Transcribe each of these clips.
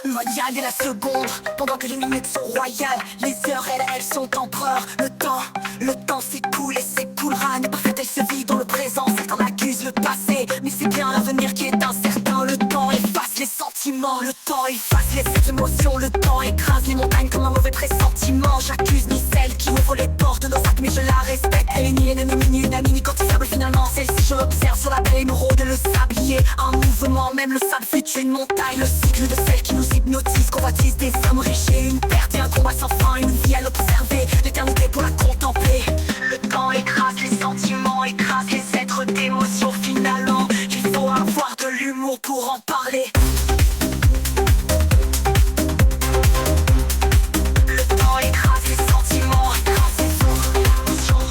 Mondial et la seconde, pendant que les minutes sont royales, les heures elles sont empereurs. Le temps s'écoule et s'écoulera. N'est pas fait, elle se vit dans le présent. Certains accusent le passé, mais c'est bien l'avenir qui est incertain. Le temps efface les sentiments, le temps efface les émotions. Le temps écrase les montagnes comme un mauvais pressentiment. J'accuse ni celle qui ouvre les portes de nos sacs, mais je la respecte. Elle est ni ennemie ni une amie, ni quantifiable finalement. Celle-ci je l'observe sur la belle émeraude et le sablier. Un mouvement, même le sable fait une montagne. Le cycle de celle qui nous hypnotise, convoitise des hommes riches et une perte et un combat sans fin. Une vie à l'observer, l'éternité pour la contempler. Le temps écrase les sentiments, écrase les êtres d'émotion. Finalement, il faut avoir de l'humour pour en parler. Le temps écrase les sentiments, écrase les émotions.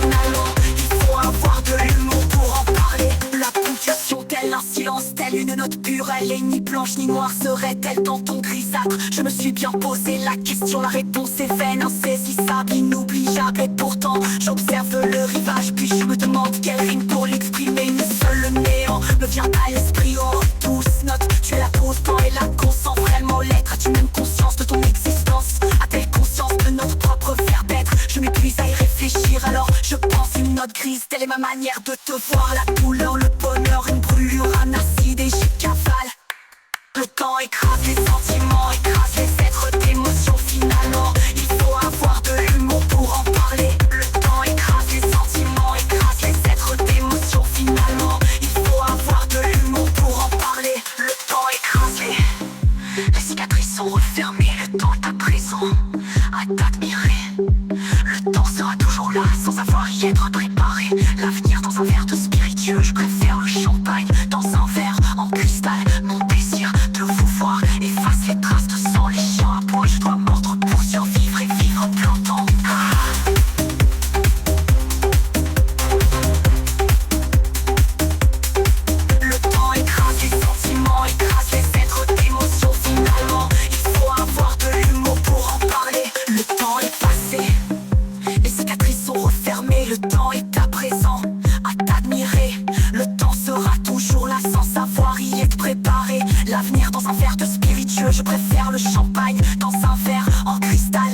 Finalement, il faut avoir de l'humour pour en parler. La ponctuation telle un silence, telle une note pure. Elle est ni blanche ni noire, serait-elle dans ton grisâtre? Je me suis bien posé la question, la réponse est vaine, insaisissable, inoubliable. Et pourtant, j'observe le rivage, puis je me demande quelle rime pour l'exprimer. Une seule néant me vient à l'esprit. Oh, tous note, tu es la pause, temps et la conscience. Vraiment l'être, as-tu même conscience de ton existence? A-t-elle conscience de notre propre verbe d'être? Je m'épuise à y réfléchir, alors je pense une note grise. Telle est ma manière de te voir, la douleur, le bonheur, une brûlure, un acide et j'y cavale. Le temps écrase les sentiments, écrase les êtres d'émotion. Finalement, il faut avoir de l'humour pour en parler. Le temps écrase les sentiments, écrase les êtres d'émotion. Finalement, il faut avoir de l'humour pour en parler. Le temps écrase les cicatrices sont refermées. Le temps est à présent, à t'admirer. Le temps sera toujours là, sans avoir y être préparé. L'avenir dans un verre de spiritueux, je préfère le champagne dans un verre en cristal. Mon désir de vous voir efface les traces de sang, les chiens à poil. Je dois mordre pour survivre et vivre plus longtemps. Le temps écrase les sentiments, écrase les êtres d'émotion. Finalement, il faut avoir de l'humour pour en parler. Le temps est passé, les cicatrices sont refermées. Le temps est à présent, à t'admirer. Le temps sera toujours là sans savoir y être préparé. L'avenir dans un verre de spiritueux, je préfère le champagne dans un verre en cristal.